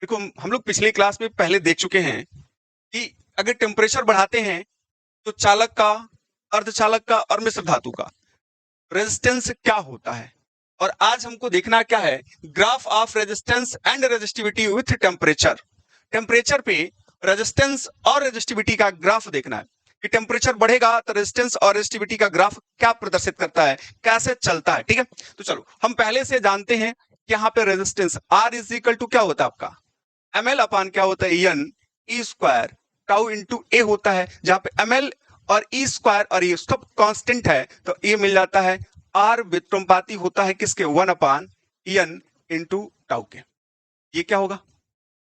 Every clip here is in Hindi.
देखो हम लोग पिछली क्लास में पहले देख चुके हैं कि अगर टेम्परेचर बढ़ाते हैं तो चालक का, अर्धचालक का और मिश्र धातु का रेजिस्टेंस क्या होता है। और आज हमको देखना क्या है, graph of resistance and resistivity with temperature. Temperature पे रेजिस्टेंस और रेजिस्टिविटी का ग्राफ देखना है कि टेम्परेचर बढ़ेगा तो रेजिस्टेंस और रेजिस्टिविटी का ग्राफ क्या प्रदर्शित करता है, कैसे चलता है। ठीक है, तो चलो हम पहले से जानते हैं कि यहाँ पे resistance R is equal to क्या होता है आपका एम एल अपान क्या होता है N E square tau into A होता है, जहां पे एम एल और ई स्क्वायर और ये सब कांस्टेंट है तो ये मिल जाता है आर व्युत्क्रमपाती होता है किसके, one upon N into tau के। ये क्या होगा,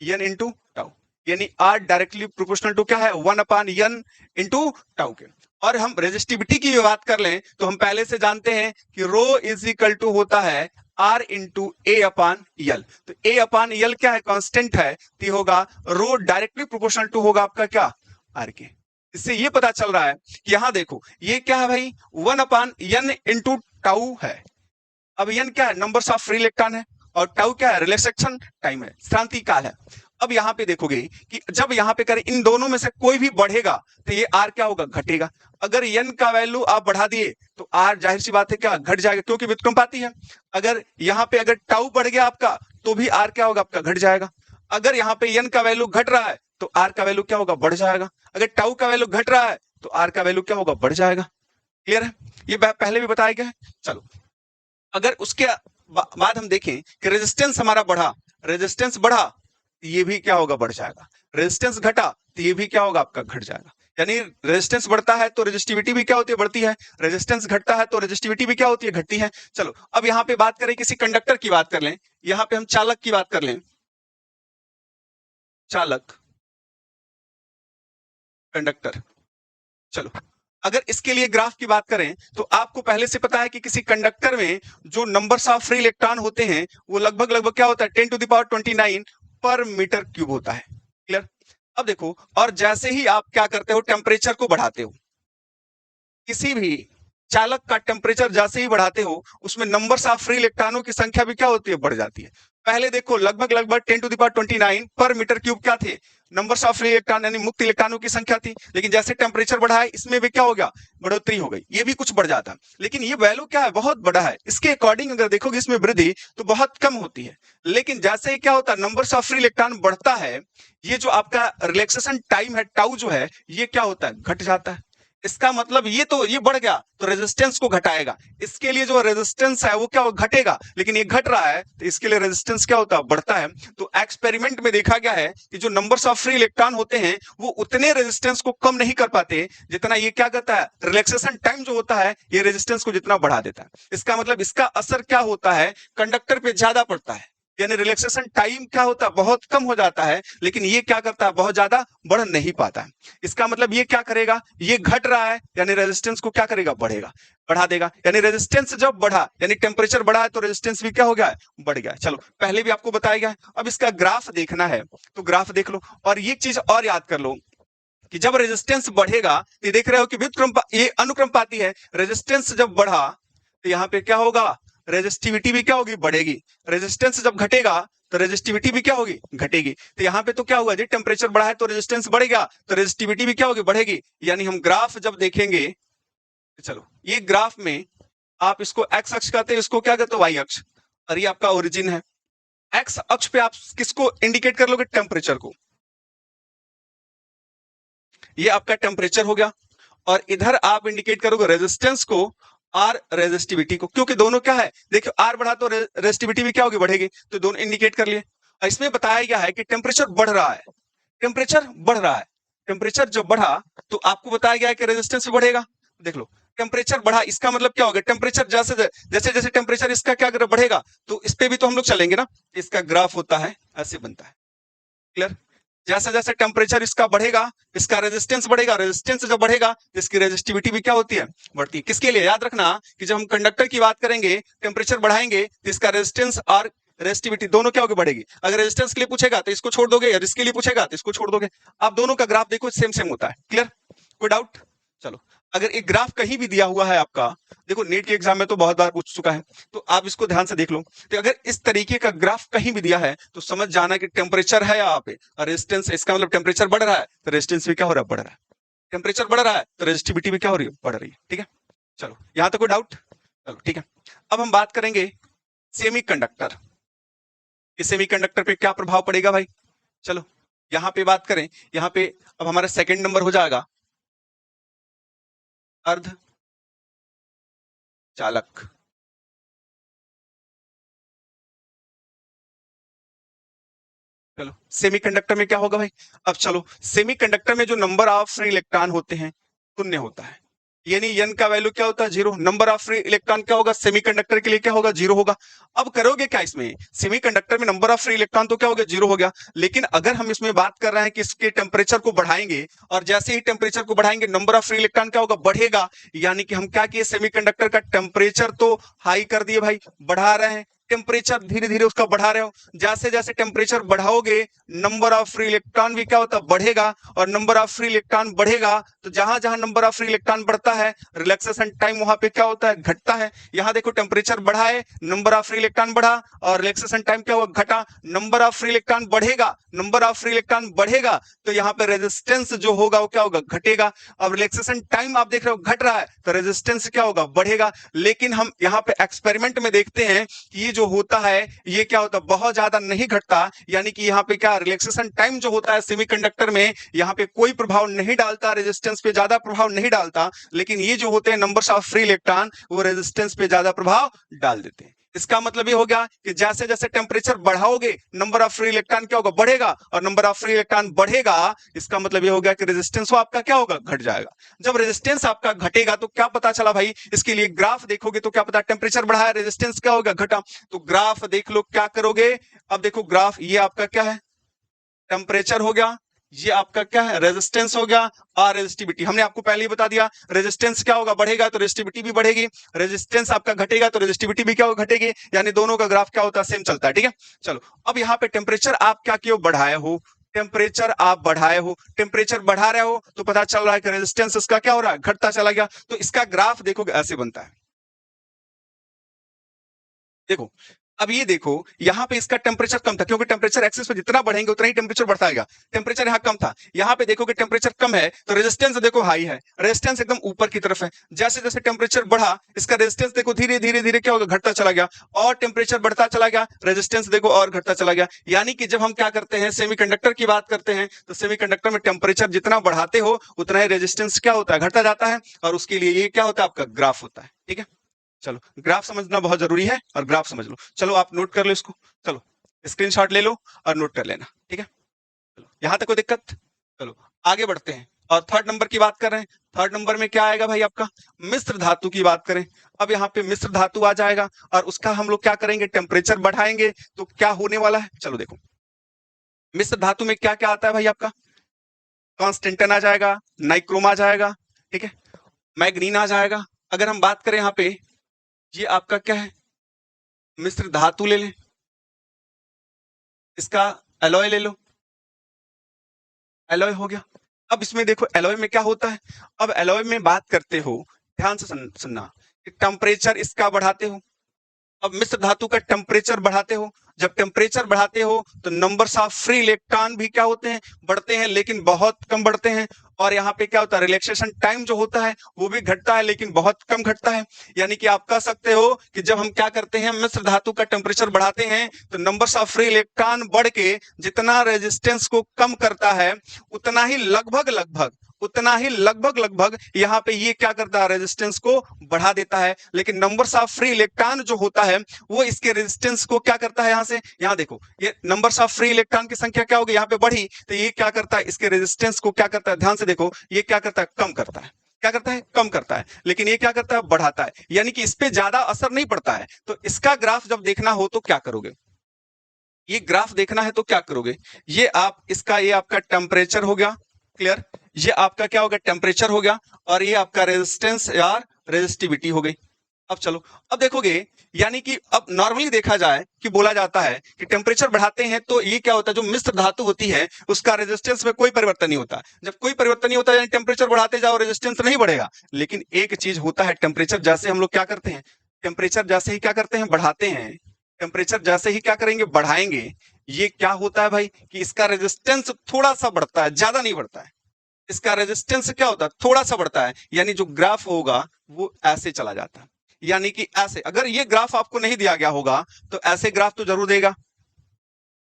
एन इंटू टाउ, यानी आर डायरेक्टली प्रोपोर्शनल टू क्या है, one upon N into tau के। और हम रेजिस्टिविटी की बात कर लें तो हम पहले से जानते हैं कि रो इज इक्वल टू होता है आर इंटू ए अपान यल। तो ए अपान यल क्या है, कांस्टेंट है, तो ये होगा रो डायरेक्टली प्रोपोर्शनल टू होगा आपका क्या, आर के। इससे ये पता चल रहा है कि यहां देखो ये क्या है भाई, one upon N into tau है। अब एन क्या है, नंबर्स ऑफ फ्री इलेक्ट्रॉन है, और टाउ क्या है, रिलैक्सेशन टाइम है, शांति काल है। अब यहां पे देखोगे कि जब यहां पे करें इन दोनों में से कोई भी बढ़ेगा तो ये आर क्या होगा, घटेगा। अगर एन का वैल्यू आप बढ़ा दिए तो आर जाहिर सी बात है क्या, घट जाएगा, क्योंकि व्युत्क्रमपाती है। अगर यहां पे अगर टाउ बढ़ गया आपका तो भी आर क्या होगा आपका, घट जाएगा। अगर यहाँ पे एन का वैल्यू घट रहा है तो आर का वैल्यू क्या होगा, बढ़ जाएगा। अगर टाउ का वैल्यू घट रहा है तो आर का वैल्यू क्या होगा, बढ़ जाएगा। क्लियर है, ये पहले भी बताया गया है। चलो अगर उसके बाद हम देखें कि रेजिस्टेंस हमारा बढ़ा, रेजिस्टेंस बढ़ा तो ये भी क्या होगा, बढ़ जाएगा। रेजिस्टेंस घटा तो ये भी क्या होगा आपका, घट जाएगा। यानी रेजिस्टेंस बढ़ता है तो रेजिस्टिविटी भी क्या होती है, बढ़ती है। रेजिस्टेंस घटता है तो रेजिस्टिविटी भी क्या होती है, घटती है। चलो अब यहाँ पे बात करें किसी कंडक्टर की बात कर लें, यहाँ पे हम चालक की बात कर लें, चालक कंडक्टर। चलो अगर इसके लिए ग्राफ की बात करें तो आपको पहले से पता है कि किसी कंडक्टर में जो नंबर्स ऑफ फ्री इलेक्ट्रॉन होते हैं वो लगभग लगभग क्या होता है, 10 टू द पावर 29 पर मीटर क्यूब होता है। क्लियर। अब देखो, और जैसे ही आप क्या करते हो, टेम्परेचर को बढ़ाते हो, किसी भी चालक का टेम्परेचर जैसे ही बढ़ाते हो उसमें नंबर्स ऑफ फ्री इलेक्ट्रॉनों की संख्या भी क्या होती है, बढ़ जाती है। पहले देखो लगभग लगभग 10 टू द पावर 29 पर मीटर क्यूब क्या थे, नंबर्स ऑफ फ्री इलेक्ट्रॉन यानी मुक्त इलेक्ट्रॉनों की संख्या थी। लेकिन जैसे टेम्परेचर बढ़ा है इसमें भी क्या हो गया, बढ़ोतरी हो गई, ये भी कुछ बढ़ जाता है। लेकिन ये वैल्यू क्या है, बहुत बड़ा है। इसके अकॉर्डिंग अगर देखोगे इसमें वृद्धि तो बहुत कम होती है। लेकिन जैसे ही क्या होता है, नंबर्स ऑफ फ्री इलेक्ट्रॉन बढ़ता है, ये जो आपका रिलैक्सेशन टाइम है टाउ जो है, ये क्या होता है, घट जाता है। इसका मतलब ये बढ़ गया तो रेजिस्टेंस को घटाएगा। इसके लिए जो रेजिस्टेंस है वो क्या हो, घटेगा। लेकिन ये घट रहा है तो इसके लिए रेजिस्टेंस क्या होता है, बढ़ता है। तो एक्सपेरिमेंट में देखा गया है कि जो नंबर्स ऑफ फ्री इलेक्ट्रॉन होते हैं वो उतने रेजिस्टेंस को कम नहीं कर पाते जितना ये क्या करता है, रिलैक्सेशन टाइम जो होता है ये रेजिस्टेंस को जितना बढ़ा देता है। इसका मतलब इसका असर क्या होता है, कंडक्टर पे ज्यादा पड़ता है। यानी रिलैक्सेशन टाइम क्या होता है, बहुत कम हो जाता है। लेकिन ये क्या करता है, बहुत ज्यादा बढ़ नहीं पाता है। इसका मतलब ये क्या करेगा, ये घट रहा है यानी रेजिस्टेंस को क्या करेगा, बढ़ेगा, बढ़ा देगा। यानी रेजिस्टेंस जब बढ़ा यानी टेम्परेचर बढ़ा है तो रेजिस्टेंस भी क्या हो गया है, बढ़ गया है। चलो पहले भी आपको बताया गया है, अब इसका ग्राफ देखना है तो ग्राफ देख लो। और ये चीज और याद कर लो कि जब रेजिस्टेंस बढ़ेगा तो ये देख रहे हो कि ये अनुक्रमपाती है। रेजिस्टेंस जब बढ़ा तो यहाँ पे क्या होगा, रेजिस्टिविटी भी क्या होगी, बढ़ेगी। रेजिस्टेंस जब घटेगा तो रेजिस्टिविटी भी क्या होगी, घटेगी। तो यहाँ पे तो क्या हुआ जी, टेम्परेचर बढ़ा है तो रेजिस्टेंस बढ़ेगा तो रेजिस्टिविटी भी क्या होगी, बढ़ेगी। यानी हम ग्राफ जब देखेंगे, चलो ये ग्राफ में आप इसको एक्स अक्ष कहते हैं, इसको क्या कहते हो, वाई अक्ष। और ये आपका ओरिजिन है। एक्स अक्ष पे आप किसको इंडिकेट कर लोगे, टेम्परेचर को। ये आपका टेम्परेचर हो गया। और इधर आप इंडिकेट करोगे रेजिस्टेंस को और रेजिस्टिविटी को, क्योंकि दोनों क्या है, देखो आर बढ़ा तो रेजिस्टिविटी भी क्या होगी, बढ़ेगी। तो दोनों इंडिकेट कर लिए। इसमें बताया गया है कि टेम्परेचर बढ़ रहा है, टेम्परेचर बढ़ रहा है। टेम्परेचर जब बढ़ा तो आपको बताया गया है कि रेजिस्टेंस भी बढ़ेगा। देख लो टेम्परेचर बढ़ा, इसका मतलब क्या होगा, टेम्परेचर जैसे जैसे जैसे टेम्परेचर इसका क्या बढ़ेगा तो इस पे भी तो हम लोग चलेंगे ना। इसका ग्राफ होता है ऐसे बनता है। क्लियर। जैसे जैसे टेम्परेचर इसका बढ़ेगा इसका रेजिस्टेंस बढ़ेगा, रेजिस्टेंस जब बढ़ेगा तो इसकी रेजिस्टिविटी भी क्या होती है, बढ़ती है। किसके लिए, याद रखना कि जब हम कंडक्टर की बात करेंगे टेम्परेचर बढ़ाएंगे तो इसका रेजिस्टेंस और रेजिस्टिविटी दोनों क्या होगी, बढ़ेगी। अगर रेजिस्टेंस के लिए पूछेगा तो इसको छोड़ दोगे, और इसके लिए पूछेगा तो इसको छोड़ दोगे। आप दोनों का ग्राफ देखो सेम सेम होता है। क्लियर, कोई डाउट। चलो अगर एक ग्राफ कहीं भी दिया हुआ है आपका, देखो नीट के एग्जाम में तो बहुत बार पूछ चुका है, तो आप इसको ध्यान से देख लो। तो अगर इस तरीके का ग्राफ कहीं भी दिया है तो समझ जाना कि टेम्परेचर है यहाँ पे और रेजिस्टेंस, इसका मतलब टेम्परेचर बढ़ रहा है तो रेजिस्टेंस भी क्या हो रहा है, बढ़ रहा है। टेम्परेचर बढ़ रहा है तो रेजिस्टिविटी भी क्या हो रही है, बढ़ रही है। ठीक है, चलो यहाँ तक कोई डाउट? चलो ठीक है, अब हम बात करेंगे सेमीकंडक्टर। इस सेमीकंडक्टर पे क्या प्रभाव पड़ेगा भाई? चलो यहाँ पे बात करें, यहाँ पे अब हमारा सेकंड नंबर हो जाएगा अर्ध चालक। चलो सेमीकंडक्टर में क्या होगा भाई? अब चलो सेमीकंडक्टर में जो नंबर ऑफ फ्री इलेक्ट्रॉन होते हैं शून्य होता है, यानी n का वैल्यू क्या होता है, zero. Number of free electron क्या होगा सेमीकंडक्टर के लिए, क्या होगा, जीरो होगा। अब करोगे क्या इसमें, सेमीकंडक्टर में नंबर ऑफ फ्री इलेक्ट्रॉन तो क्या हो गया, जीरो हो गया। लेकिन अगर हम इसमें बात कर रहे हैं कि इसके टेम्परेचर को बढ़ाएंगे और जैसे ही टेम्परेचर को बढ़ाएंगे नंबर ऑफ फ्री इलेक्ट्रॉन क्या होगा, बढ़ेगा। यानी कि हम क्या किए, सेमीकंडक्टर का टेम्परेचर तो हाई कर दिए भाई, बढ़ा रहे हैं, टेम्परेचर धीरे धीरे उसका बढ़ा रहे हो। जैसे जैसे टेम्परेचर बढ़ाओगे नंबर ऑफ फ्री इलेक्ट्रॉन भी क्या होता है, बढ़ेगा। और नंबर ऑफ फ्री इलेक्ट्रॉन बढ़ेगा तो जहां जहां नंबर ऑफ फ्री इलेक्ट्रॉन बढ़ता है रिलैक्सेशन टाइम वहां पे क्या होता है, घटता है। यहां देखो टेम्परेचर बढ़ा है, नंबर ऑफ फ्री इलेक्ट्रॉन बढ़ा और रिलैक्सेशन टाइम क्या हुआ, घटा। नंबर ऑफ फ्री इलेक्ट्रॉन बढ़ेगा, नंबर ऑफ फ्री इलेक्ट्रॉन बढ़ेगा तो यहाँ पे रेजिस्टेंस जो होगा वो क्या होगा, घटेगा। अब रिलैक्सेशन टाइम आप देख रहे हो घट रहा है तो रेजिस्टेंस क्या होगा, बढ़ेगा। लेकिन हम यहाँ पे एक्सपेरिमेंट में देखते हैं कि ये जो होता है ये क्या होता है, बहुत ज्यादा नहीं घटता। यानी कि यहाँ पे क्या, रिलैक्सेशन टाइम जो होता है सेमीकंडक्टर में यहाँ पे कोई प्रभाव नहीं डालता, रेजिस्टेंस पे ज्यादा प्रभाव नहीं डालता। लेकिन ये जो होते हैं नंबर्स ऑफ फ्री इलेक्ट्रॉन वो रेजिस्टेंस पे ज्यादा प्रभाव डाल देते हैं। इसका मतलब ये हो गया कि जैसे जैसे टेम्परेचर बढ़ाओगे नंबर ऑफ फ्री इलेक्ट्रॉन क्या होगा, बढ़ेगा। और नंबर ऑफ फ्री इलेक्ट्रॉन बढ़ेगा इसका मतलब ये हो गया कि रेजिस्टेंस आपका क्या होगा, घट जाएगा। जब रेजिस्टेंस आपका घटेगा तो क्या पता चला भाई, इसके लिए ग्राफ देखोगे तो क्या पता, टेम्परेचर बढ़ा है रेजिस्टेंस क्या होगा, घटा। तो ग्राफ देख लो क्या करोगे। अब देखो ग्राफ, ये आपका क्या है, टेम्परेचर हो गया, ये आपका क्या है, रेजिस्टेंस हो गया। और रेजिस्टिविटी हमने आपको पहले ही बता दिया, रेजिस्टेंस क्या होगा, बढ़ेगा तो रेजिस्टिविटी भी बढ़ेगी, रेजिस्टेंस आपका घटेगा तो रेजिस्टिविटी भी क्या होगा, घटेगी। यानी दोनों का ग्राफ क्या होता है, सेम चलता है। ठीक है, चलो अब यहाँ पे टेम्परेचर आप क्या किए, बढ़ाए हो। टेम्परेचर आप बढ़ाए हो, टेम्परेचर बढ़ा रहे हो तो पता चल रहा है कि रेजिस्टेंस इसका क्या हो रहा है, घटता चला गया। तो इसका ग्राफ देखोगे ऐसे बनता है। देखो अब ये देखो यहाँ पे इसका टेम्परेचर कम था क्योंकि टेम्परेचर एक्सिस पे जितना बढ़ेंगे उतना ही टेम्परेचर बढ़ता जाएगा। टेम्परेचर यहाँ कम था, यहाँ पे देखोगे टेम्परेचर कम है तो रेजिस्टेंस देखो हाई है, रेजिस्टेंस एकदम ऊपर की तरफ है। जैसे जैसे टेम्परेचर बढ़ा इसका रेजिस्टेंस देखो धीरे धीरे धीरे क्या होगा, घटता चला गया। और टेम्परेचर बढ़ता चला गया, रेजिस्टेंस देखो और घटता चला गया। यानी कि जब हम क्या करते हैं, सेमीकंडक्टर की बात करते हैं तो सेमीकंडक्टर में टेम्परेचर जितना बढ़ाते हो उतना ही रेजिस्टेंस क्या होता है, घटता जाता है। और उसके लिए ये क्या होता है, आपका ग्राफ होता है। ठीक है, चलो ग्राफ समझना बहुत जरूरी है और ग्राफ समझ लो। चलो आप नोट कर लो इसको, चलो स्क्रीनशॉट ले लो और नोट कर लेना। ठीक है, चलो यहां तक कोई दिक्कत? चलो आगे बढ़ते हैं और थर्ड नंबर की बात कर रहे हैं। थर्ड नंबर में क्या आएगा भाई आपका, मिश्र धातु की बात करें। अब यहाँ पे मिश्र धातु आ जाएगा और उसका हम लोग क्या करेंगे, टेम्परेचर बढ़ाएंगे तो क्या होने वाला है। चलो देखो मिश्र धातु में क्या क्या आता है भाई आपका, कॉन्स्टेंटन आ जाएगा, नाइक्रोम आ जाएगा, ठीक है, मैग्नीन आ जाएगा। अगर हम बात करें यहाँ पे, ये आपका क्या है, मिश्र धातु ले लें, इसका एलॉय ले लो, एलॉय हो गया। अब इसमें देखो एलॉय में क्या होता है, अब एलॉय में बात करते हो, ध्यान से सुनना, टेम्परेचर इसका बढ़ाते हो। अब मिश्र धातु का टेम्परेचर बढ़ाते हो, जब टेम्परेचर बढ़ाते हो तो नंबर्स ऑफ फ्री इलेक्ट्रॉन भी क्या होते हैं, बढ़ते हैं, लेकिन बहुत कम बढ़ते हैं। और यहाँ पे क्या होता है, रिलैक्सेशन टाइम जो होता है वो भी घटता है लेकिन बहुत कम घटता है। यानी कि आप कह सकते हो कि जब हम क्या करते हैं, मिश्र धातु का टेम्परेचर बढ़ाते हैं तो नंबर्स ऑफ फ्री इलेक्ट्रॉन बढ़ के जितना रेजिस्टेंस को कम करता है उतना ही लगभग यहाँ पे ये क्या करता है, रेजिस्टेंस को बढ़ा देता है। लेकिन नंबर्स ऑफ फ्री इलेक्ट्रॉन जो होता है वो इसके रेजिस्टेंस को क्या करता है, यहाँ से यहाँ देखो ये नंबर्स ऑफ फ्री इलेक्ट्रॉन की संख्या क्या होगी, यहाँ पे बढ़ी तो ये क्या करता है, इसके रेजिस्टेंस को क्या करता है, ध्यान से देखो ये क्या करता है, कम करता है। क्या करता है, कम करता है। लेकिन ये क्या करता है, बढ़ाता है। यानी कि इस पे ज्यादा असर नहीं पड़ता है। तो इसका ग्राफ जब देखना हो तो क्या करोगे, ये ग्राफ देखना है तो क्या करोगे, ये आप इसका, ये आपका टेम्परेचर हो गया, क्लियर, ये आपका क्या हो गया, टेम्परेचर हो गया, और ये आपका रेजिस्टेंस या रेजिस्टिविटी हो गई। अब चलो अब देखोगे यानी कि अब नॉर्मली देखा जाए कि बोला जाता है कि टेम्परेचर बढ़ाते हैं तो ये क्या होता है, जो मिश्र धातु होती है उसका रेजिस्टेंस में कोई परिवर्तन नहीं होता। जब कोई परिवर्तन नहीं होता यानी टेम्परेचर बढ़ाते जाओ रेजिस्टेंस नहीं बढ़ेगा। लेकिन एक चीज होता है, टेम्परेचर जैसे हम लोग क्या करते हैं, टेम्परेचर जैसे ही क्या करते हैं बढ़ाते हैं, टेम्परेचर जैसे ही क्या करेंगे बढ़ाएंगे, ये क्या होता है भाई कि इसका रेजिस्टेंस थोड़ा सा बढ़ता है, ज्यादा नहीं बढ़ता है। इसका रेजिस्टेंस क्या होता है, थोड़ा सा बढ़ता है, यानी जो ग्राफ होगा वो ऐसे चला जाता है। यानी कि ऐसे, अगर ये ग्राफ आपको नहीं दिया गया होगा तो ऐसे ग्राफ तो जरूर देगा।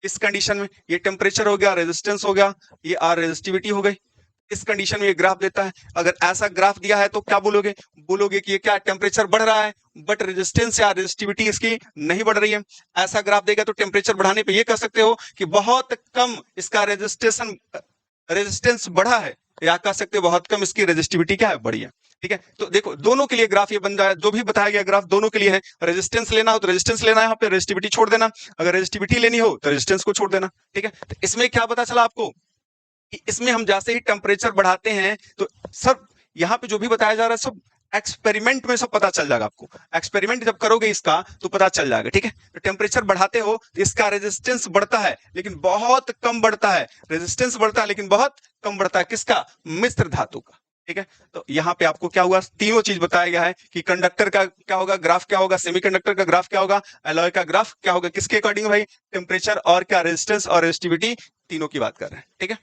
इस कंडीशन में ये टेम्परेचर हो गया, रेजिस्टेंस हो गया, ये आर रेजिस्टिविटी हो गई। इस कंडीशन में ये ग्राफ देता है। अगर ऐसा ग्राफ दिया है तो क्या बोलोगे, बोलोगे कि ये क्या टेम्परेचर बढ़ रहा है बट रेजिस्टेंस या रेजिस्टिविटी इसकी नहीं बढ़ रही है। ऐसा ग्राफ देगा तो टेम्परेचर बढ़ाने पे ये कह सकते हो कि बहुत कम इसका रेजिस्टेंस बढ़ा है, या कह सकते हो बहुत कम इसकी रेजिस्टिविटी क्या है, बढ़ी है। ठीक है, तो देखो दोनों के लिए ग्राफ ये बन जाए, जो भी बताया गया ग्राफ दोनों के लिए है। रेजिस्टेंस लेना हो तो रेजिस्टेंस लेना है, यहाँ पे रेजिस्टिविटी छोड़ देना। अगर रेजिस्टिविटी लेनी हो तो रेजिस्टेंस को छोड़ देना। ठीक है, तो इसमें क्या पता चला आपको कि इसमें हम जैसे ही टेम्परेचर बढ़ाते हैं तो सब यहाँ पे जो भी बताया जा रहा है सब एक्सपेरिमेंट में सब पता चल जाएगा आपको। एक्सपेरिमेंट जब करोगे इसका तो पता चल जाएगा। ठीक है, तो टेम्परेचर बढ़ाते हो तो इसका रेजिस्टेंस बढ़ता है लेकिन बहुत कम बढ़ता है, रेजिस्टेंस बढ़ता है लेकिन बहुत कम बढ़ता है, किसका, मिश्र धातु का। ठीक है, तो यहाँ पे आपको क्या हुआ, तीनों चीज बताया गया है कि कंडक्टर का क्या होगा, ग्राफ क्या होगा, सेमीकंडक्टर का ग्राफ क्या होगा, एलॉय का ग्राफ क्या होगा, किसके अकॉर्डिंग भाई, टेम्परेचर और क्या, रेजिस्टेंस और रेजिस्टिविटी, तीनों की बात कर रहे हैं। ठीक है।